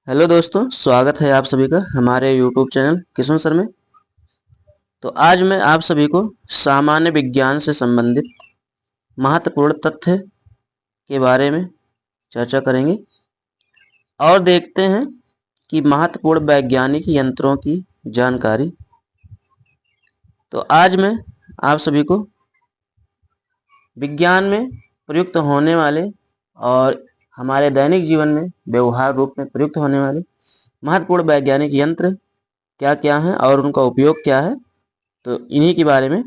Hello दोस्तों, स्वागत है आप सभी का हमारे यूट्यूब चैनल किशन सर में। तो आज मैं आप सभी को सामान्य विज्ञान से संबंधित महत्वपूर्ण तथ्य के बारे में चर्चा करेंगे और देखते हैं कि महत्वपूर्ण वैज्ञानिक यंत्रों की जानकारी। तो आज मैं आप सभी को विज्ञान में प्रयुक्त होने वाले और हमारे दैनिक जीवन में व्यवहार रूप में प्रयुक्त होने वाले महत्वपूर्ण वैज्ञानिक यंत्र क्या क्या हैं और उनका उपयोग क्या है, तो इन्हीं के बारे में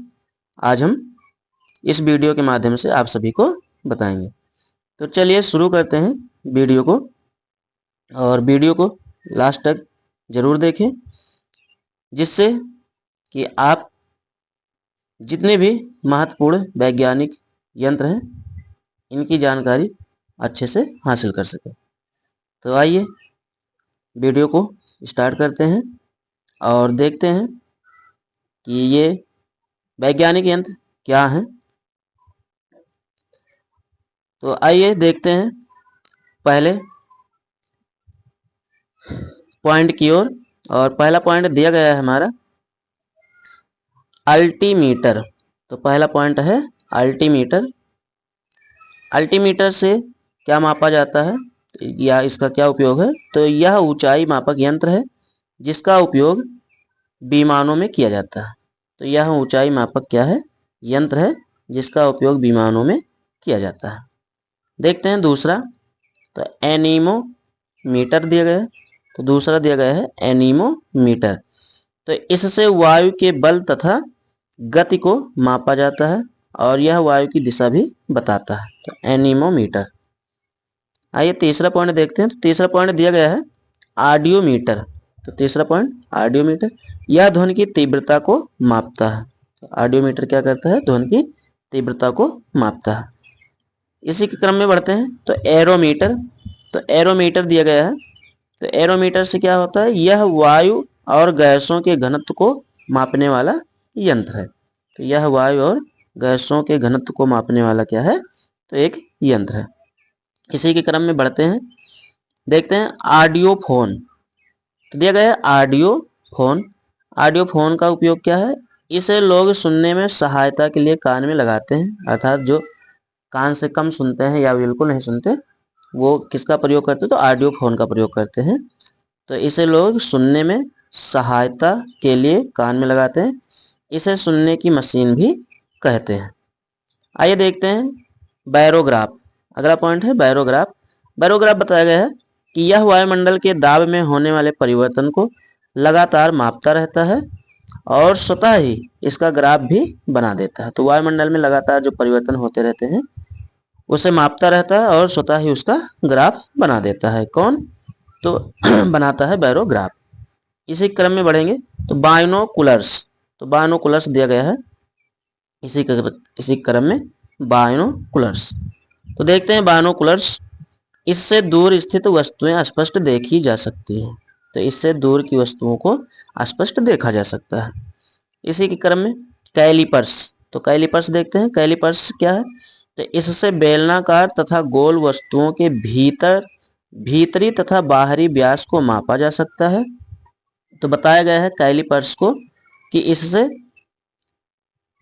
आज हम इस वीडियो के माध्यम से आप सभी को बताएंगे। तो चलिए शुरू करते हैं वीडियो को, और वीडियो को लास्ट तक जरूर देखें, जिससे कि आप जितने भी महत्वपूर्ण वैज्ञानिक यंत्र हैं इनकी जानकारी अच्छे से हासिल कर सकें। तो आइए वीडियो को स्टार्ट करते हैं और देखते हैं कि ये वैज्ञानिक यंत्र क्या हैं। तो आइए देखते हैं पहले पॉइंट की ओर, और पहला पॉइंट दिया गया है हमारा अल्टीमीटर। तो पहला पॉइंट है अल्टीमीटर। अल्टीमीटर से क्या मापा जाता है या इसका क्या उपयोग है? तो यह ऊंचाई मापक यंत्र है जिसका उपयोग विमानों में किया जाता है। तो यह ऊंचाई मापक क्या है? यंत्र है जिसका उपयोग विमानों में किया जाता है। देखते हैं दूसरा, तो एनीमोमीटर दिया गया है। तो दूसरा दिया गया है एनीमोमीटर। तो इससे वायु के बल तथा गति को मापा जाता है और यह वायु की दिशा भी बताता है। तो एनीमोमीटर। आइए तीसरा पॉइंट देखते हैं। तो तीसरा पॉइंट दिया गया है ऑडियोमीटर। तो तीसरा पॉइंट ऑडियोमीटर, यह ध्वनि की तीव्रता को मापता है। तो ऑडियोमीटर क्या करता है? ध्वनि की तीव्रता को मापता है। इसी के क्रम में बढ़ते हैं तो एरोमीटर। तो एरोमीटर दिया गया है। तो एरोमीटर से क्या होता है? यह वायु और गैसों के घनत्व को मापने वाला यंत्र है। तो यह वायु और गैसों के घनत्व को मापने वाला क्या है? तो एक यंत्र है। इसी के क्रम में बढ़ते हैं, देखते हैं ऑडियो फोन। तो दिया गया है ऑडियो फोन। ऑडियो फोन का उपयोग क्या है? इसे लोग सुनने में सहायता के लिए कान में लगाते हैं, अर्थात जो कान से कम सुनते हैं या बिल्कुल नहीं सुनते, वो किसका प्रयोग करते हैं? तो ऑडियो फोन का प्रयोग करते हैं। तो इसे लोग सुनने में सहायता के लिए कान में लगाते हैं। इसे सुनने की मशीन भी कहते हैं। आइए देखते हैं बैरोग्राफ। अगला पॉइंट है बैरोग्राफ। बैरोग्राफ बताया गया है कि यह वायुमंडल के दाब में होने वाले परिवर्तन को लगातार मापता रहता है और स्वतः ही इसका ग्राफ भी बना देता है। तो वायुमंडल में लगातार जो परिवर्तन होते रहते हैं उसे मापता रहता है और स्वतः ही उसका ग्राफ बना देता है। कौन? तो बनाता है बैरोग्राफ। इसी क्रम में बढ़ेंगे तो बाइनोकुलर्स। तो बाइनोकुलर्स दिया गया है इसी क्रम में बाइनोकुलर्स। तो देखते हैं बाइनोकुलर्स। इससे दूर स्थित वस्तुएं स्पष्ट देखी जा सकती हैं। तो इससे दूर की वस्तुओं को स्पष्ट देखा जा सकता है। इसी के क्रम में कैलिपर्स। तो कैलिपर्स देखते हैं। कैलिपर्स क्या है? तो इससे बेलनाकार तथा गोल वस्तुओं के भीतरी तथा बाहरी व्यास को मापा जा सकता है। तो बताया गया है कैलिपर्स को कि इससे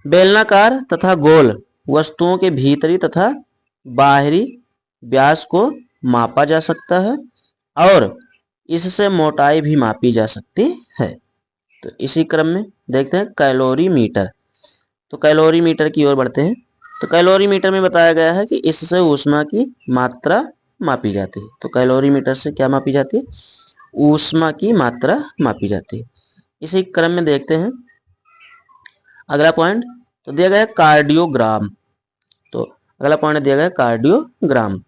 बेलनाकार तथा गोल वस्तुओं के भीतरी तथा बाहरी व्यास को मापा जा सकता है और इससे मोटाई भी मापी जा सकती है। तो इसी क्रम में देखते हैं कैलोरीमीटर। तो कैलोरीमीटर की ओर बढ़ते हैं। तो कैलोरीमीटर में बताया गया है कि इससे ऊष्मा की मात्रा मापी जाती है। तो कैलोरीमीटर से क्या मापी जाती है? ऊष्मा की मात्रा मापी जाती है। इसी क्रम में देखते हैं अगला पॉइंट। तो दिया गया है कार्डियोग्राम। तो अगला पॉइंट दिया गया है कार्डियोग्राम।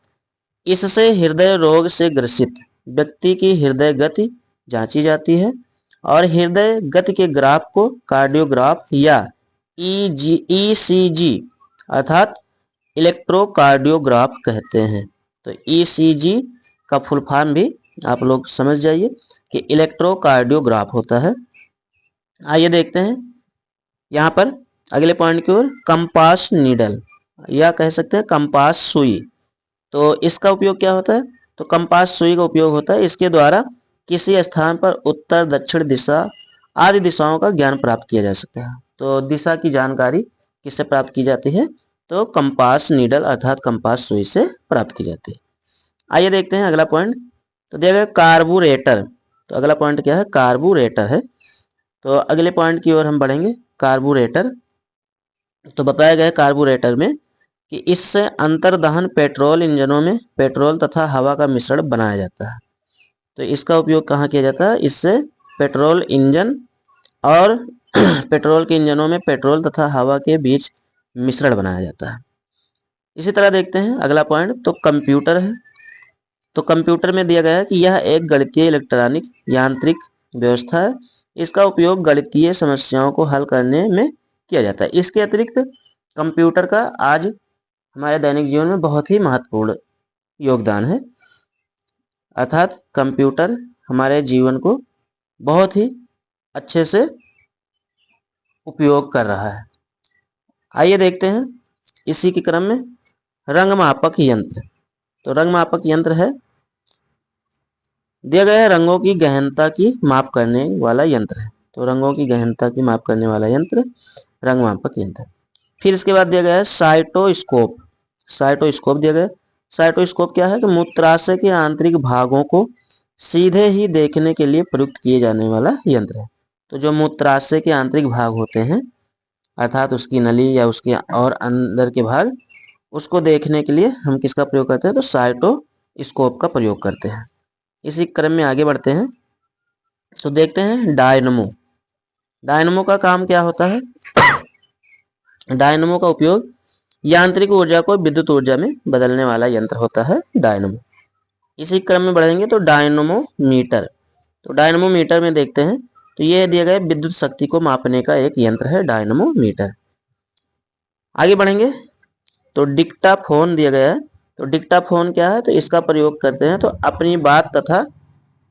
इससे हृदय रोग से ग्रसित व्यक्ति की हृदय गति जांची जाती है और हृदय गति के ग्राफ को कार्डियोग्राफ या ईसीजी अर्थात इलेक्ट्रोकार्डियोग्राफ कहते हैं। तो ईसीजी का फुल फॉर्म भी आप लोग समझ जाइए कि इलेक्ट्रोकार्डियोग्राफ होता है। आइए देखते हैं यहाँ पर अगले पॉइंट की ओर कंपास नीडल, या कह सकते हैं कंपास सुई। तो इसका उपयोग क्या होता है? तो कंपास सुई का उपयोग होता है, इसके द्वारा किसी स्थान पर उत्तर, दक्षिण दिशा आदि दिशाओं का ज्ञान प्राप्त किया जा सकता है। तो दिशा की जानकारी किससे प्राप्त की जाती है? तो कंपास नीडल अर्थात कंपास सुई से प्राप्त की जाती है। आइए देखते हैं अगला पॉइंट। तो दिया गया कार्बोरेटर। तो अगला पॉइंट क्या है? कार्बोरेटर है। तो अगले पॉइंट की ओर हम बढ़ेंगे। कार्बोरेटर। तो बताया गया है कार्बोरेटर में कि इससे अंतर्दहन पेट्रोल इंजनों में पेट्रोल तथा हवा का मिश्रण बनाया जाता है। तो इसका उपयोग कहाँ किया जाता है? इससे पेट्रोल इंजन और पेट्रोल के इंजनों में पेट्रोल तथा हवा के बीच मिश्रण बनाया जाता है। इसी तरह देखते हैं अगला पॉइंट। तो कंप्यूटर है। तो कंप्यूटर में दिया गया है कि यह एक गणितीय इलेक्ट्रॉनिक यांत्रिक व्यवस्था है। इसका उपयोग गणितीय समस्याओं को हल करने में किया जाता है। इसके अतिरिक्त कंप्यूटर का आज हमारे दैनिक जीवन में बहुत ही महत्वपूर्ण योगदान है, अर्थात कंप्यूटर हमारे जीवन को बहुत ही अच्छे से उपयोग कर रहा है। आइए देखते हैं इसी के क्रम में रंगमापक यंत्र। तो रंगमापक यंत्र है, दिया गया है रंगों की गहनता की माप करने वाला यंत्र है। तो रंगों की गहनता की माप करने वाला यंत्र रंगमापक यंत्र। फिर इसके बाद दिया गया है साइटोस्कोप। साइटोस्कोप दिया गया है। साइटोस्कोप क्या है? कि मूत्राशय के आंतरिक भागों को सीधे ही देखने के लिए प्रयुक्त किए जाने वाला यंत्र है। तो जो मूत्राशय के आंतरिक भाग होते हैं अर्थात उसकी नली या उसके और अंदर के भाग, उसको देखने के लिए हम किसका प्रयोग करते हैं? तो साइटोस्कोप का प्रयोग करते हैं। इसी क्रम में आगे बढ़ते हैं। तो देखते हैं डायनमो। डायनमो का काम क्या होता है? डायनमो का उपयोग यांत्रिक ऊर्जा को विद्युत ऊर्जा में बदलने वाला यंत्र होता है डायनमो। इसी क्रम में बढ़ेंगे तो डायनमोमीटर। तो डायनमोमीटर में देखते हैं तो यह दिया गया विद्युत शक्ति को मापने का एक यंत्र है डायनमोमीटर। आगे बढ़ेंगे तो डिक्टाफोन दिया गया है। तो डिक्टाफोन क्या है? तो इसका प्रयोग करते हैं तो अपनी बात तथा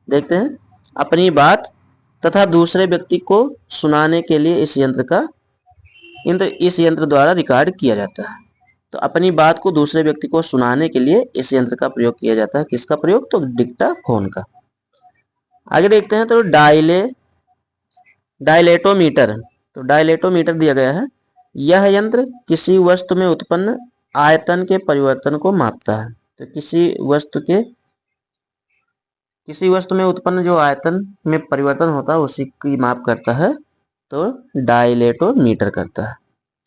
देखते हैं अपनी बात तथा दूसरे व्यक्ति को सुनाने के लिए इस यंत्र द्वारा रिकॉर्ड किया जाता है। तो अपनी बात को दूसरे व्यक्ति को सुनाने के लिए इस यंत्र का प्रयोग किया जाता है। किसका प्रयोग? तो डिक्टाफोन का। आगे देखते हैं तो डायलेटोमीटर। तो डायलेटोमीटर दिया गया है। यह यंत्र किसी वस्तु में उत्पन्न आयतन के परिवर्तन को मापता है। तो किसी वस्तु में उत्पन्न जो आयतन में परिवर्तन होता है उसी की माप करता है, तो डायलेटोमीटर करता है।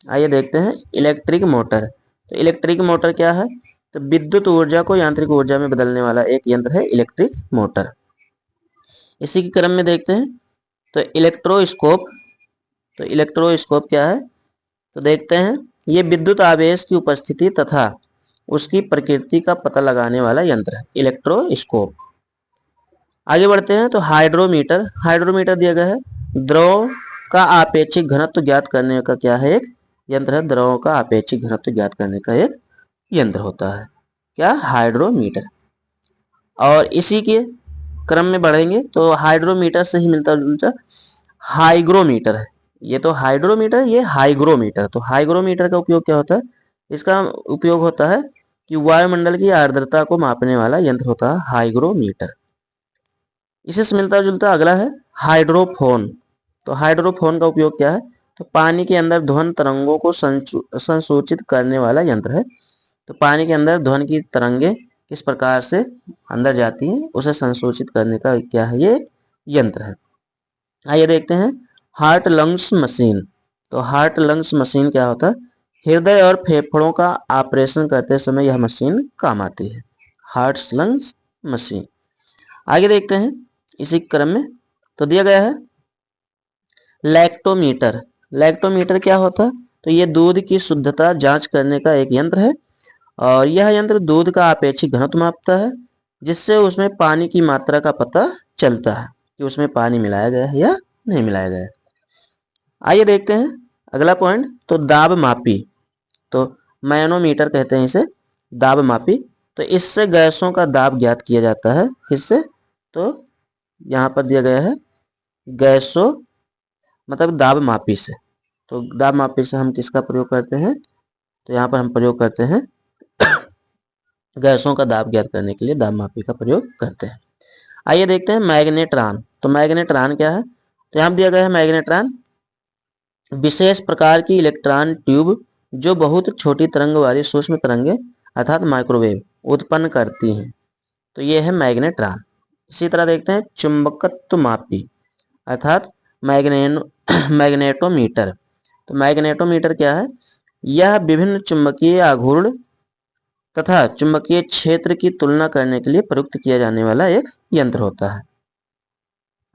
आइए देखते हैं इलेक्ट्रिक मोटर। तो इलेक्ट्रिक मोटर क्या है? तो विद्युत ऊर्जा को यांत्रिक ऊर्जा में बदलने वाला एक यंत्र है इलेक्ट्रिक मोटर। इसी के क्रम में देखते हैं तो इलेक्ट्रोस्कोप। तो इलेक्ट्रोस्कोप क्या है? तो देखते हैं ये विद्युत आवेश की उपस्थिति तथा उसकी प्रकृति का पता लगाने वाला यंत्र है इलेक्ट्रोस्कोप। आगे बढ़ते हैं तो हाइड्रोमीटर। हाइड्रोमीटर दिया गया है द्रव का आपेक्षिक घनत्व ज्ञात करने का क्या है? एक यंत्र है। द्रव का आपेक्षिक घनत्व ज्ञात करने का एक यंत्र होता है क्या? हाइड्रोमीटर। और इसी के क्रम में बढ़ेंगे तो हाइड्रोमीटर से ही मिलता जुलता हाइग्रोमीटर है। ये तो हाइड्रोमीटर, ये हाइग्रोमीटर। तो हाइग्रोमीटर का उपयोग क्या होता है? इसका उपयोग होता है कि वायुमंडल की आर्द्रता को मापने वाला यंत्र होता है हाइग्रोमीटर। इसी से मिलता जुलता अगला है हाइड्रोफोन। तो हाइड्रोफोन का उपयोग क्या है? तो पानी के अंदर ध्वनि तरंगों को संसूचित करने वाला यंत्र है। तो पानी के अंदर ध्वनि की तरंगे किस प्रकार से अंदर जाती हैं उसे संसूचित करने का क्या है? ये यंत्र है। आइए देखते हैं हार्ट लंग्स मशीन। तो हार्ट लंग्स मशीन क्या होता है? हृदय और फेफड़ों का ऑपरेशन करते समय यह मशीन काम आती है, हार्ट लंग्स मशीन। आगे देखते हैं इसी क्रम में तो दिया गया है लैक्टोमीटर। लैक्टोमीटर क्या होता है? तो ये दूध की शुद्धता जांच करने का एक यंत्र है और यह यंत्र दूध का आपेक्षिक घनत्व मापता है जिससे उसमें पानी की मात्रा का पता चलता है कि उसमें पानी मिलाया गया है या नहीं मिलाया गया है। आइए देखते हैं अगला पॉइंट तो दाब मापी। तो मैनोमीटर कहते हैं इसे, दाब मापी। तो इससे गैसों का दाब ज्ञात किया जाता है। किससे? तो यहाँ पर दिया गया है गैसों मतलब दाब मापी से। तो दाब मापी से हम किसका प्रयोग करते हैं? तो यहाँ पर हम प्रयोग करते हैं गैसों का दाब ज्ञात करने के लिए दाब मापी का प्रयोग करते हैं। आइए देखते हैं मैग्नेट्रॉन। तो मैग्नेट्रॉन क्या है? तो यहाँ दिया गया है मैग्नेट्रॉन विशेष प्रकार की इलेक्ट्रॉन ट्यूब जो बहुत छोटी तरंग वाली सूक्ष्म तरंगे अर्थात माइक्रोवेव उत्पन्न करती हैं। तो ये है मैग्नेट्रॉन। इसी तरह देखते हैं चुंबकत्व मापी अर्थात मैग्नेटोमीटर। तो मैग्नेटोमीटर क्या है? यह विभिन्न चुंबकीय आघूर्ण तथा चुंबकीय क्षेत्र की तुलना करने के लिए प्रयुक्त किया जाने वाला एक यंत्र होता है।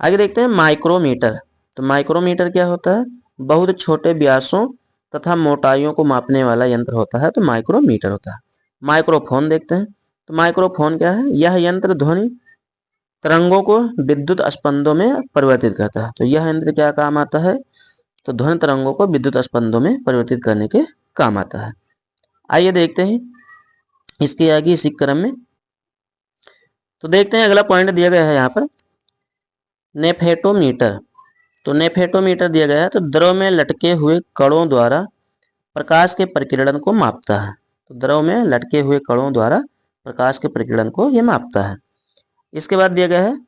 आगे देखते हैं माइक्रोमीटर। तो माइक्रोमीटर क्या होता है? बहुत छोटे व्यासों तथा मोटाइयों को मापने वाला यंत्र होता है। तो माइक्रोमीटर होता है। माइक्रोफोन देखते हैं। तो माइक्रोफोन क्या है? यह यंत्र ध्वनि तरंगों को विद्युत स्पंदों में परिवर्तित करता है। तो यह यंत्र क्या काम आता है? तो ध्वनि तरंगों को विद्युत स्पंदों में परिवर्तित करने के काम आता है। आइए देखते हैं इसके आगे इसी क्रम में। तो देखते हैं अगला पॉइंट दिया गया है यहाँ पर नेफेटोमीटर। तो नेफेटोमीटर दिया गया है तो द्रव में लटके हुए कणों द्वारा प्रकाश के प्रकीर्णन को मापता है। तो द्रव में लटके हुए कणों द्वारा प्रकाश के प्रकीर्णन को यह मापता है। इसके बाद दिया गया है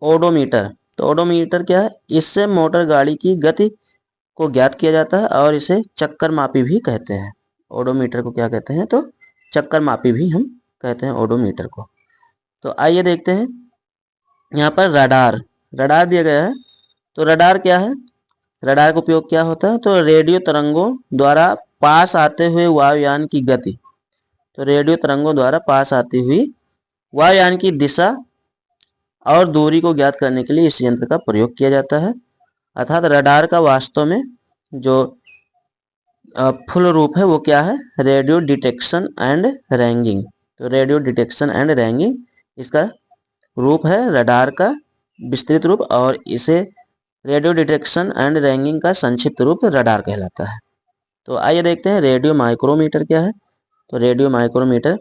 ओडोमीटर। तो ओडोमीटर क्या है? इससे मोटर गाड़ी की गति को ज्ञात किया जाता है और इसे चक्कर मापी भी कहते हैं। ओडोमीटर को क्या कहते हैं? तो चक्कर मापी भी हम कहते हैं ओडोमीटर को। तो आइए देखते हैं यहाँ पर रडार। रडार दिया गया है। तो रडार क्या है? रडार का उपयोग क्या होता है? तो रेडियो तरंगों द्वारा पास आते हुए वायुयान की गति, तो रेडियो तरंगों द्वारा पास आती हुई वायुयान की दिशा और दूरी को ज्ञात करने के लिए इस यंत्र का प्रयोग किया जाता है। अर्थात रडार का वास्तव में जो फुल रूप है वो क्या है? Radio detection and ragging. तो रेडियो डिटेक्शन एंड रैंगिंग इसका रूप है, रडार का विस्तृत रूप, और इसे रेडियो डिटेक्शन एंड रैंगिंग का संक्षिप्त रूप रडार कहलाता है। तो आइए देखते हैं रेडियो माइक्रोमीटर क्या है। तो रेडियो माइक्रोमीटर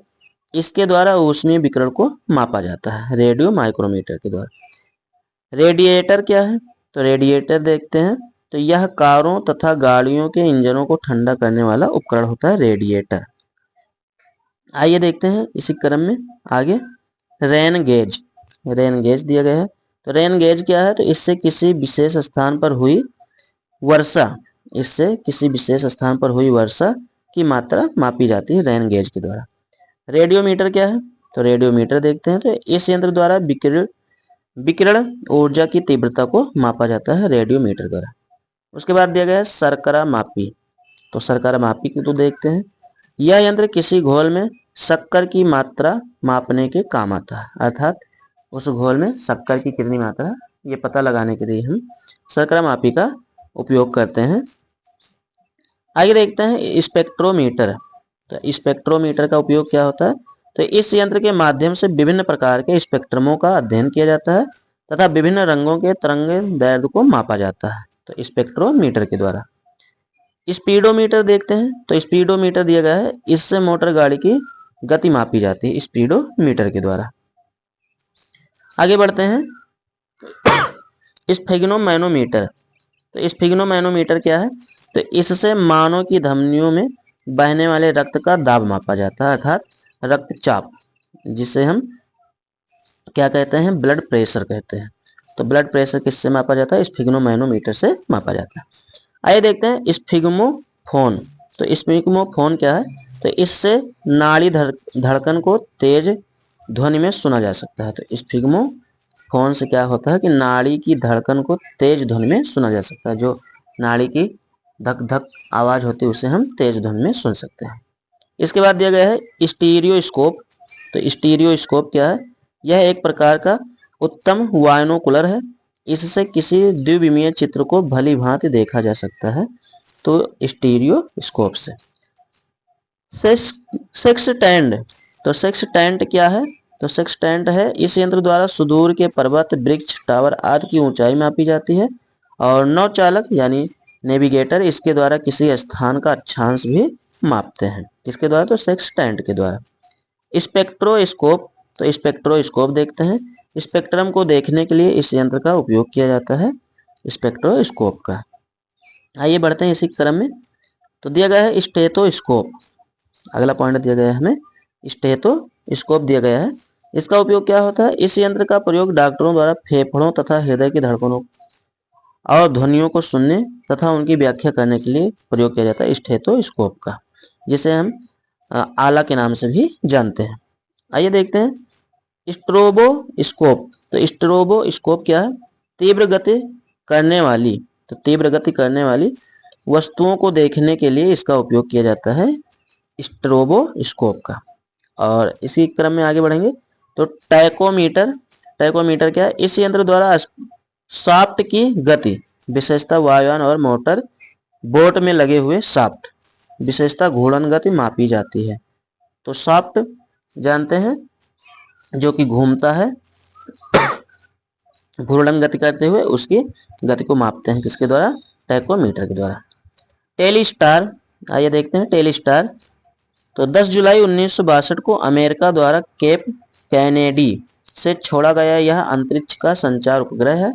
इसके द्वारा ऊष्मीय विकिरण को मापा जाता है। रेडियो माइक्रोमीटर के द्वारा। रेडिएटर क्या है? तो रेडिएटर देखते हैं। तो यह कारों तथा गाड़ियों के इंजनों को ठंडा करने वाला उपकरण होता है रेडिएटर। आइए देखते हैं इसी क्रम में आगे रेन गेज। रेन गेज दिया गया है। तो रेन गेज क्या है? तो इससे किसी विशेष स्थान पर हुई वर्षा की मात्रा मापी जाती है रेन गेज के द्वारा। रेडियोमीटर क्या है? तो रेडियोमीटर देखते हैं। तो इस यंत्र द्वारा विकिरण ऊर्जा की तीव्रता को मापा जाता है रेडियोमीटर द्वारा। उसके बाद दिया गया है शर्करा मापी। तो शर्करा मापी को तो देखते हैं। यह यंत्र किसी घोल में शक्कर की मात्रा मापने के काम आता है। अर्थात उस घोल में शक्कर की कितनी मात्रा ये पता लगाने के लिए हम शर्करा मापी का उपयोग करते हैं। आगे देखते हैं स्पेक्ट्रोमीटर। तो स्पेक्ट्रोमीटर का उपयोग क्या होता है? तो इस यंत्र के माध्यम से विभिन्न प्रकार के स्पेक्ट्रमों का अध्ययन किया जाता है तथा विभिन्न रंगों के तरंग दैर्ध्य को मापा जाता है। तो स्पेक्ट्रोमीटर के द्वारा। स्पीडोमीटर देखते हैं। तो स्पीडोमीटर दिया गया है। इससे मोटर गाड़ी की गति मापी जाती है स्पीडोमीटर के द्वारा। आगे बढ़ते हैं स्फिग्नोमैनोमीटर। तो स्फिग्नोमैनोमीटर क्या है? तो इससे मानव की धमनियों में बहने वाले रक्त का दाब मापा जाता है, अर्थात रक्तचाप, जिसे हम क्या कहते हैं? ब्लड प्रेशर कहते हैं। तो ब्लड प्रेशर किससे मापा जाता है? स्फिग्नोमैनोमीटर से मापा जाता है। आइए देखते हैं स्फिग्मोफोन। तो स्फिग्मोफोन क्या है? तो इससे नाड़ी धड़कन को तेज ध्वनि में सुना जा सकता है। तो स्फिग्मोफोन से क्या होता है कि नाड़ी की धड़कन को तेज ध्वनि में सुना जा सकता है। जो नाड़ी की धक धक आवाज होती है उसे हम तेज ध्वनि में सुन सकते हैं। इसके बाद दिया गया है स्टीरियोस्कोप। तो स्टीरियोस्कोप क्या है? यह एक प्रकार का उत्तम बायनोकुलर है। इससे किसी द्विविमीय चित्र को भली भांति देखा जा सकता है। तो स्टीरियोस्कोप से। सेक्सटेंड। तो सेक्सटेंट क्या है? तो सेक्सटेंट है इस यंत्र द्वारा सुदूर के पर्वत, वृक्ष, टावर आदि की ऊंचाई मापी जाती है और नौचालक यानी नेविगेटर इसके द्वारा किसी स्थान का अक्षांश भी मापते हैं। किसके द्वारा? तो सेक्सटेंट के द्वारा। स्पेक्ट्रोस्कोप। तो स्पेक्ट्रोस्कोप देखते हैं। स्पेक्ट्रम को देखने के लिए इस यंत्र का उपयोग किया जाता है, स्पेक्ट्रोस्कोप का। आइए बढ़ते हैं इसी क्रम में। तो दिया गया है स्टेथोस्कोप। अगला पॉइंट दिया गया है हमें स्टेथोस्कोप दिया गया है। इसका उपयोग क्या होता है? इस यंत्र का प्रयोग डॉक्टरों द्वारा फेफड़ों तथा हृदय की धड़कनों और ध्वनियों को सुनने तथा उनकी व्याख्या करने के लिए प्रयोग किया जाता है, स्टेथोस्कोप का, जिसे हम आला के नाम से भी जानते हैं। आइए देखते हैं स्ट्रोबोस्कोप। तो स्ट्रोबोस्कोप क्या है? तीव्र गति करने वाली तीव्र गति करने वाली वस्तुओं को देखने के लिए इसका उपयोग किया जाता है, स्ट्रोबोस्कोप का। और इसी क्रम में आगे बढ़ेंगे तो टैकोमीटर क्या है? इस यंत्र द्वारा शाफ्ट की गति, विशेषता वायुयान और मोटर बोट में लगे हुए शाफ्ट, विशेषता घूर्णन गति मापी जाती है। तो शाफ्ट जानते हैं जो कि घूमता है, घूर्णन गति करते हुए उसकी गति को मापते हैं, किसके द्वारा? टैकोमीटर के द्वारा। टेलीस्टार, आइए देखते हैं टेलीस्टार। तो 10 जुलाई 1962 को अमेरिका द्वारा केप कैनेडी से छोड़ा गया यह अंतरिक्ष का संचार उपग्रह है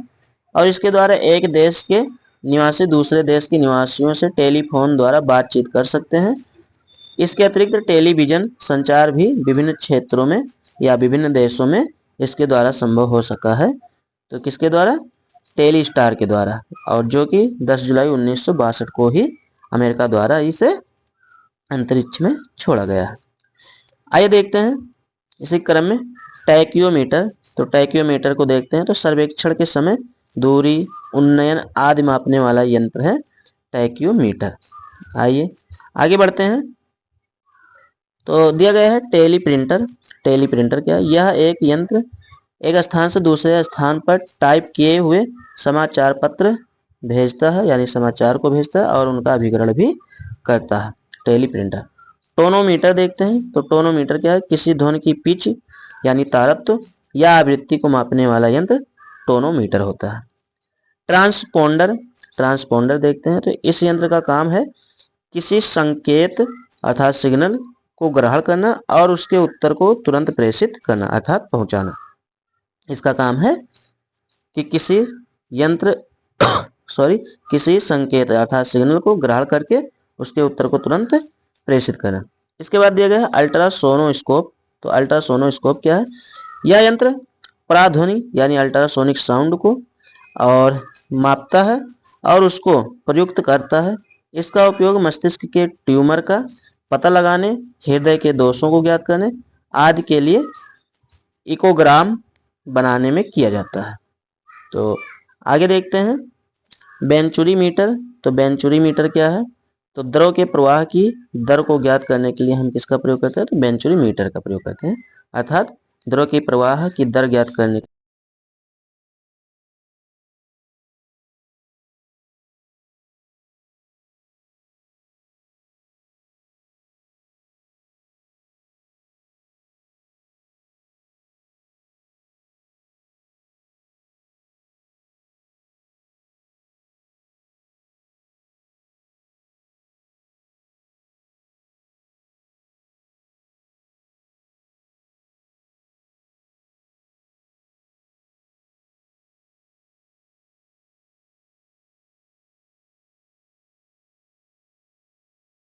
और इसके द्वारा एक देश के निवासी दूसरे देश के निवासियों से टेलीफोन द्वारा बातचीत कर सकते हैं। इसके अतिरिक्त टेलीविजन संचार भी विभिन्न क्षेत्रों में या विभिन्न देशों में इसके द्वारा संभव हो सका है। तो किसके द्वारा? टेलीस्टार के द्वारा, और जो कि 10 जुलाई 1962 को ही अमेरिका द्वारा इसे अंतरिक्ष में छोड़ा गया है। आइए देखते हैं इसी क्रम में टैक्योमीटर। तो टैक्योमीटर को देखते हैं तो सर्वेक्षण के समय दूरी, उन्नयन आदि मापने वाला यंत्र है टैक्योमीटर। आइए आगे बढ़ते हैं। तो दिया गया है टेलीप्रिंटर। टेलीप्रिंटर क्या है? यह एक यंत्र एक स्थान से दूसरे स्थान पर टाइप किए हुए समाचार पत्र भेजता है, यानी समाचार को भेजता है और उनका अभिग्रहण भी करता है, टेलीप्रिंटर। टोनोमीटर देखते हैं। तो टोनोमीटर क्या है? किसी ध्वनि की पिच यानी तारत्व या आवृत्ति को मापने वाला यंत्र टोनोमीटर होता है। ट्रांसपोंडर देखते हैं। तो इस यंत्र का काम है किसी संकेत अर्थात सिग्नल को ग्रहण करना और उसके उत्तर को तुरंत प्रेषित करना अर्थात पहुंचाना। इसका काम है कि किसी संकेत अर्थात सिग्नल को ग्रहण करके उसके उत्तर को तुरंत प्रेषित करना। इसके बाद दिया गया है अल्ट्रासोनोस्कोप। तो अल्ट्रासोनोस्कोप क्या है? यह यंत्र पराध्वनि यानी अल्ट्रासोनिक साउंड को और मापता है और उसको प्रयुक्त करता है। इसका उपयोग मस्तिष्क के ट्यूमर का पता लगाने, हृदय के दोषों को ज्ञात करने आदि के लिए इकोग्राम बनाने में किया जाता है। तो आगे देखते हैं बेंचुरीमीटर। तो बेंचुरीमीटर क्या है? तो द्रव के प्रवाह की दर को ज्ञात करने के लिए हम किसका प्रयोग करते हैं? तो बेंचुरीमीटर का प्रयोग करते हैं, अर्थात द्रव के प्रवाह की दर ज्ञात करने